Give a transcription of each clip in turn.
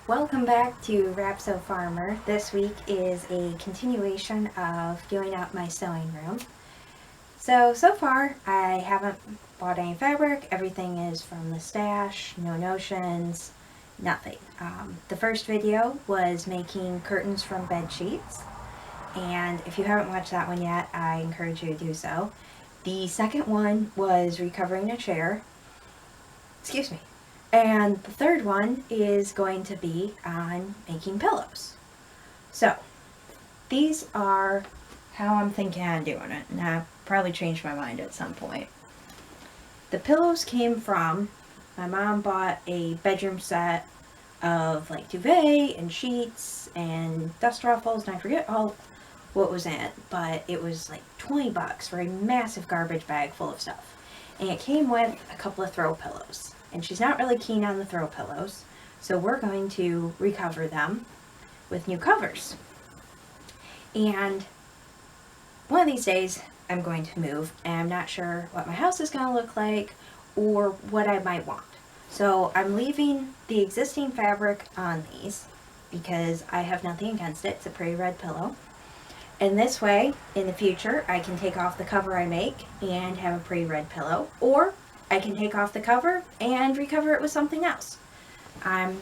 Welcome back to Rapso Farmer. This week is a continuation of doing up my sewing room. So far I haven't bought any fabric. Everything is from the stash, no notions, nothing. The first video was making curtains from bed sheets, and if you haven't watched that one yet, I encourage you to do so. The second one was recovering a chair. Excuse me. And the third one is going to be on making pillows. So these are how I'm thinking on doing it, and I'll probably change my mind at some point. The pillows came from, my mom bought a bedroom set of like duvet and sheets and dust ruffles, and I forget all what was in it, but it was like $20 for a massive garbage bag full of stuff. And it came with a couple of throw pillows. And she's not really keen on the throw pillows, so we're going to recover them with new covers. And one of these days I'm going to move, and I'm not sure what my house is going to look like or what I might want. So I'm leaving the existing fabric on these because I have nothing against it. It's a pretty red pillow. And this way, in the future, I can take off the cover I make and have a pretty red pillow, or I can take off the cover and recover it with something else. I'm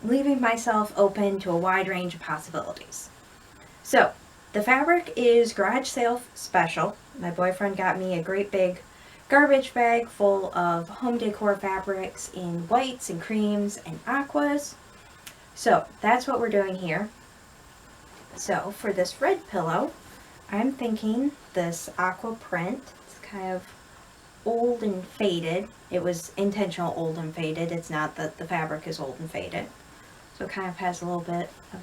leaving myself open to a wide range of possibilities. So, the fabric is garage sale special. My boyfriend got me a great big garbage bag full of home decor fabrics in whites and creams and aquas. So, that's what we're doing here. So, for this red pillow, I'm thinking this aqua print. It's kind of old and faded. It was intentional old and faded. It's not that the fabric is old and faded. So it kind of has a little bit of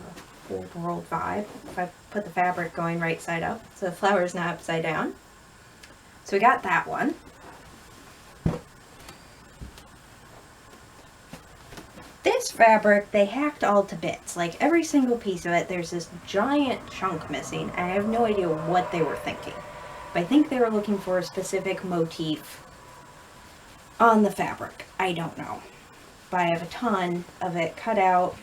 a old world vibe. If I put the fabric going right side up, so the flower's not upside down. So we got that one. This fabric, they hacked all to bits. Like every single piece of it, there's this giant chunk missing. I have no idea what they were thinking. I think they were looking for a specific motif on the fabric. I don't know. But I have a ton of it cut out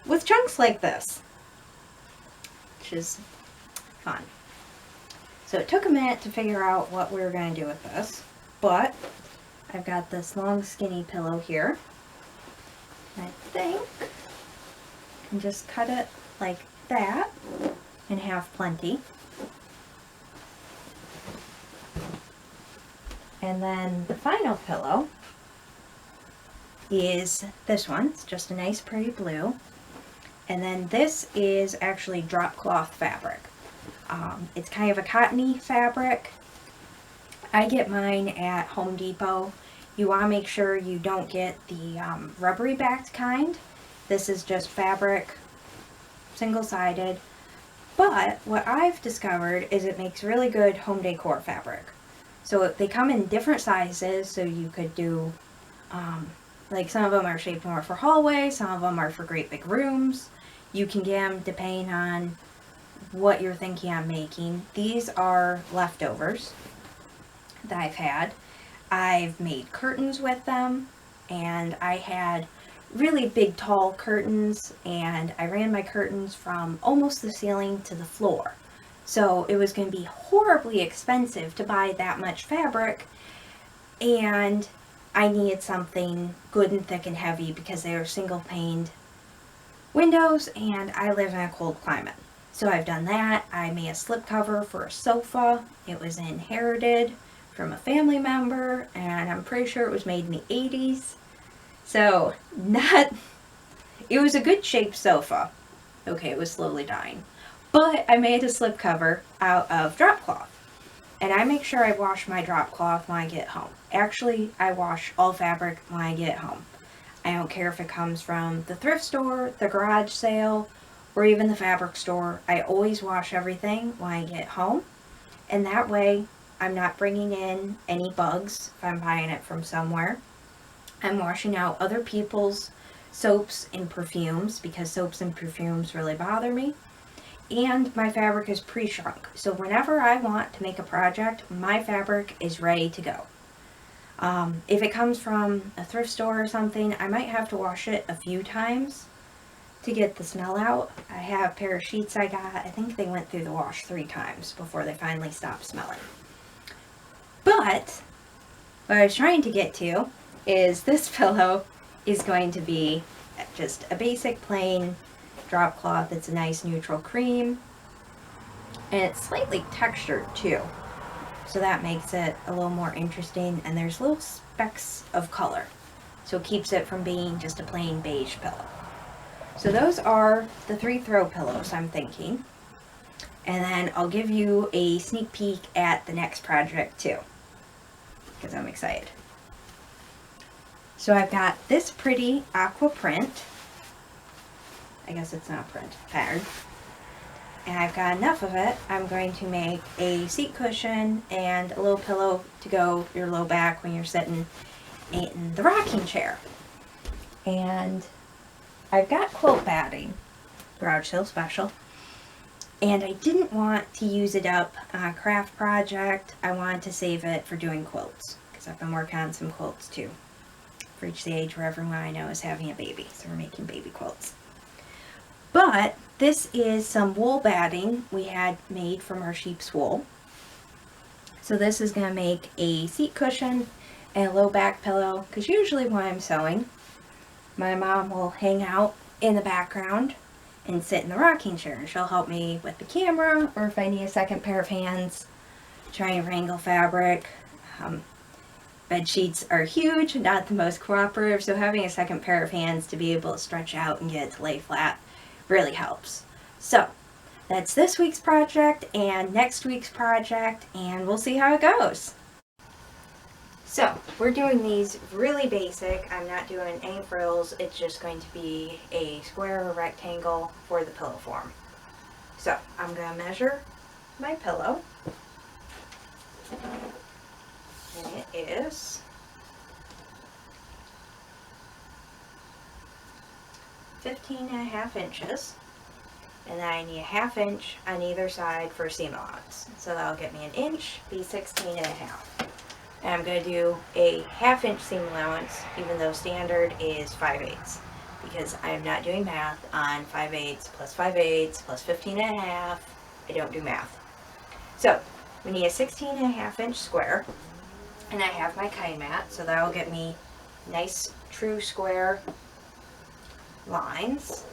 with chunks like this, which is fun. So it took a minute to figure out what we were going to do with this, but I've got this long skinny pillow here. I think I can just cut it like that and have plenty. And then the final pillow is this one. It's just a nice pretty blue. And then this is actually drop cloth fabric. It's kind of a cottony fabric. I get mine at Home Depot. You want to make sure you don't get the rubbery backed kind. This is just fabric, single-sided. But what I've discovered is it makes really good home decor fabric. So they come in different sizes, so you could do, like some of them are shaped more for hallways, some of them are for great big rooms. You can get them depending on what you're thinking on making. These are leftovers that I've had. I've made curtains with them, and I had really big tall curtains, and I ran my curtains from almost the ceiling to the floor. So it was going to be horribly expensive to buy that much fabric, and I needed something good and thick and heavy because they are single paned windows and I live in a cold climate. So I've done that. I made a slip cover for a sofa. It was inherited from a family member, and I'm pretty sure it was made in the 80s. So it was a good shaped sofa. Okay, it was slowly dying. But I made a slip cover out of drop cloth. And I make sure I wash my drop cloth when I get home. Actually, I wash all fabric when I get home. I don't care if it comes from the thrift store, the garage sale, or even the fabric store. I always wash everything when I get home. And that way, I'm not bringing in any bugs if I'm buying it from somewhere. I'm washing out other people's soaps and perfumes because soaps and perfumes really bother me. And my fabric is pre-shrunk. So whenever I want to make a project, my fabric is ready to go. If it comes from a thrift store or something, I might have to wash it a few times to get the smell out. I have a pair of sheets I got. I think they went through the wash 3 times before they finally stopped smelling. But what I was trying to get to is this pillow is going to be just a basic plain drop cloth. It's a nice neutral cream, and it's slightly textured too, so that makes it a little more interesting, and there's little specks of color, so it keeps it from being just a plain beige pillow. So those are the 3 throw pillows I'm thinking, and then I'll give you a sneak peek at the next project too, because I'm excited. So I've got this pretty aqua print, I guess it's not print, pattern, and I've got enough of it. I'm going to make a seat cushion and a little pillow to go your low back when you're sitting in the rocking chair. And I've got quilt batting, Garage Sale Special, and I didn't want to use it up on a craft project. I wanted to save it for doing quilts, because I've been working on some quilts too. For each the age where everyone I know is having a baby, so we're making baby quilts. But this is some wool batting we had made from our sheep's wool. So this is going to make a seat cushion and a low back pillow, because usually when I'm sewing, my mom will hang out in the background and sit in the rocking chair, and she'll help me with the camera, or if I need a second pair of hands, trying to wrangle fabric. Bed sheets are huge, not the most cooperative, so having a second pair of hands to be able to stretch out and get it to lay flat really helps. So that's this week's project and next week's project, and we'll see how it goes. So we're doing these really basic. I'm not doing any frills. It's just going to be a square or rectangle for the pillow form. So I'm going to measure my pillow. And it is 15.5 inches. And then I need a 1/2 inch on either side for seam allowance. So that'll get me an inch, be 16.5. And I'm going to do a 1/2 inch seam allowance, even though standard is 5/8. Because I am not doing math on 5/8 plus 5/8 plus 15.5. I don't do math. So we need a 16.5 inch square. And I have my kind mat, so that'll get me nice true square lines.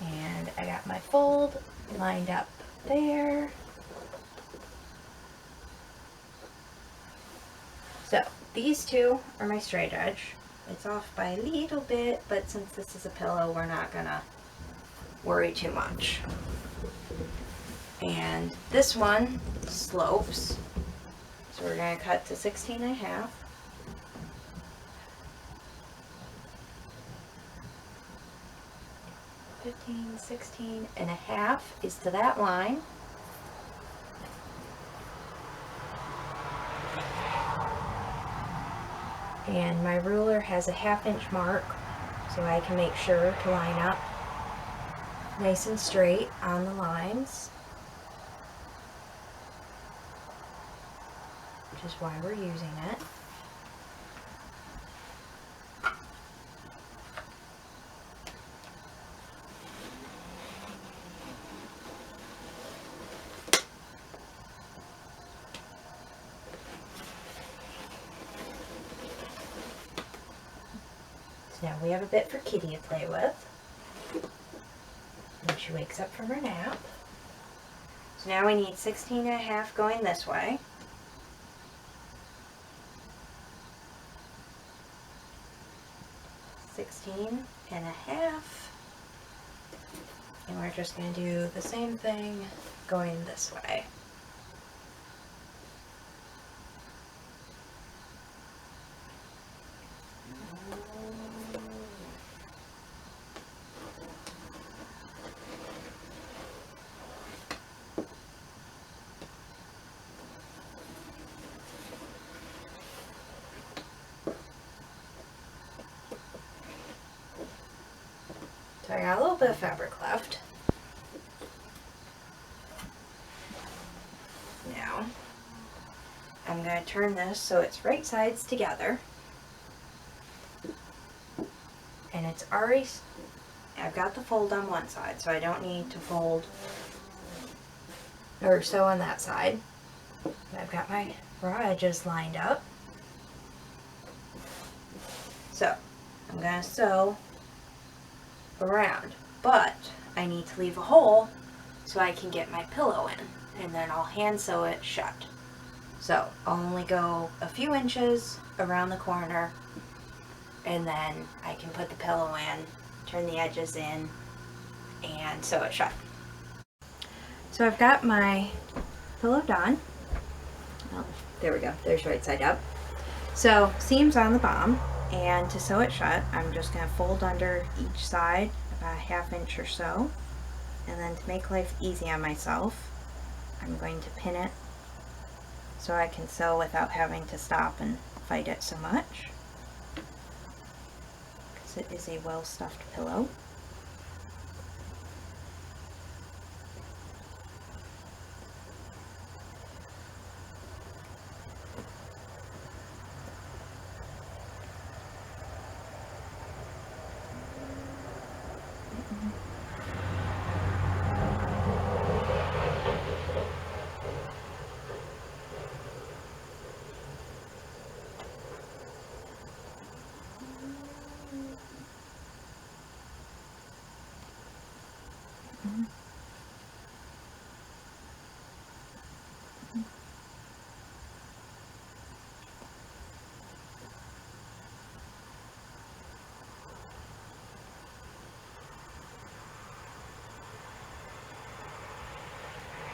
And I got my fold lined up there. So these two are my straight edge. It's off by a little bit, but since this is a pillow, we're not gonna worry too much. And this one slopes. So we're going to cut to 16.5. $15, 16.5 is to that line. And my ruler has a 1/2 inch mark, so I can make sure to line up nice and straight on the lines. Which is why we're using it. So now we have a bit for Kitty to play with when she wakes up from her nap. So now we need 16.5 going this way. 16.5, and we're just going to do the same thing going this way. So I got a little bit of fabric left. Now, I'm going to turn this so it's right sides together. And it's already, I've got the fold on one side, so I don't need to fold or sew on that side. I've got my raw edges lined up. So I'm going to sew around, but I need to leave a hole so I can get my pillow in, and then I'll hand sew it shut. So I'll only go a few inches around the corner, and then I can put the pillow in, turn the edges in, and sew it shut. So I've got my pillow done. Oh, there we go, there's right side up. So seams on the bottom, and to sew it shut, I'm just going to fold under each side about a ½ inch or so. And then to make life easy on myself, I'm going to pin it so I can sew without having to stop and fight it so much, because it is a well-stuffed pillow.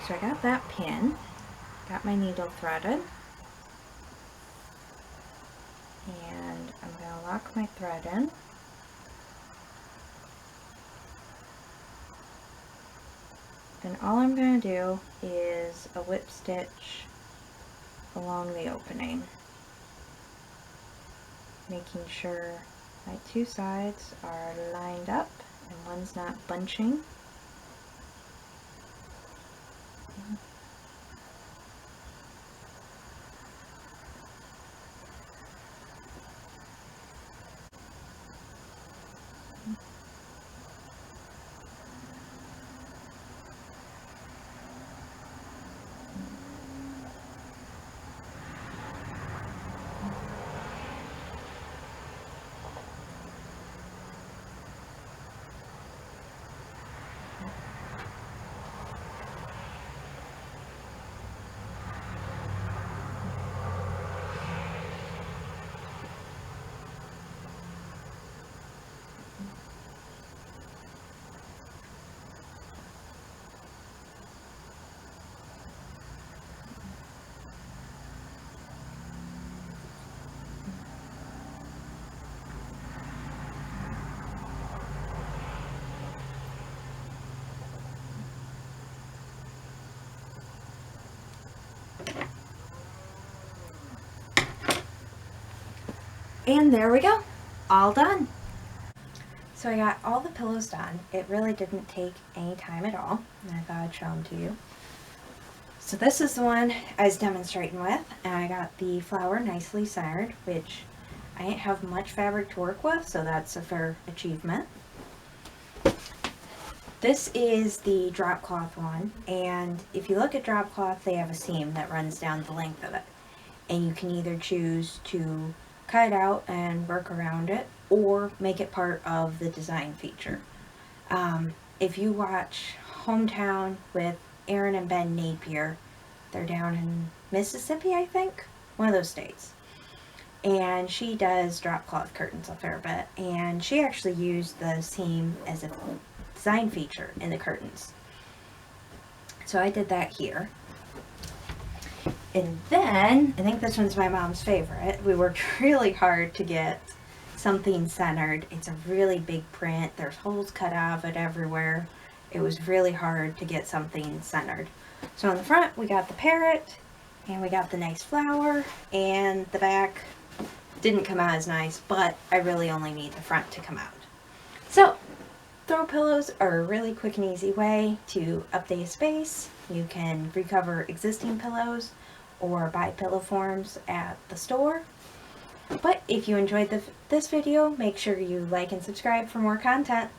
So I got that pin, got my needle threaded, and I'm going to lock my thread in. And all I'm going to do is a whip stitch along the opening, making sure my two sides are lined up and one's not bunching. And there we go, all done. So I got all the pillows done. It really didn't take any time at all, and I thought I'd show them to you. So this is the one I was demonstrating with, and I got the flower nicely centered, which I didn't have much fabric to work with, so that's a fair achievement. This is the drop cloth one, and if you look at drop cloth, they have a seam that runs down the length of it, and you can either choose to cut it out and work around it, or make it part of the design feature. If you watch Hometown with Aaron and Ben Napier, they're down in Mississippi, I think, one of those states, and she does drop cloth curtains a fair bit, and she actually used the seam as a design feature in the curtains. So I did that here. And then, I think this one's my mom's favorite. We worked really hard to get something centered. It's a really big print. There's holes cut out of it everywhere. It was really hard to get something centered. So on the front, we got the parrot, and we got the nice flower, and the back didn't come out as nice, but I really only need the front to come out. So, throw pillows are a really quick and easy way to update a space. You can recover existing pillows, or buy pillow forms at the store. But if you enjoyed this video, make sure you like and subscribe for more content.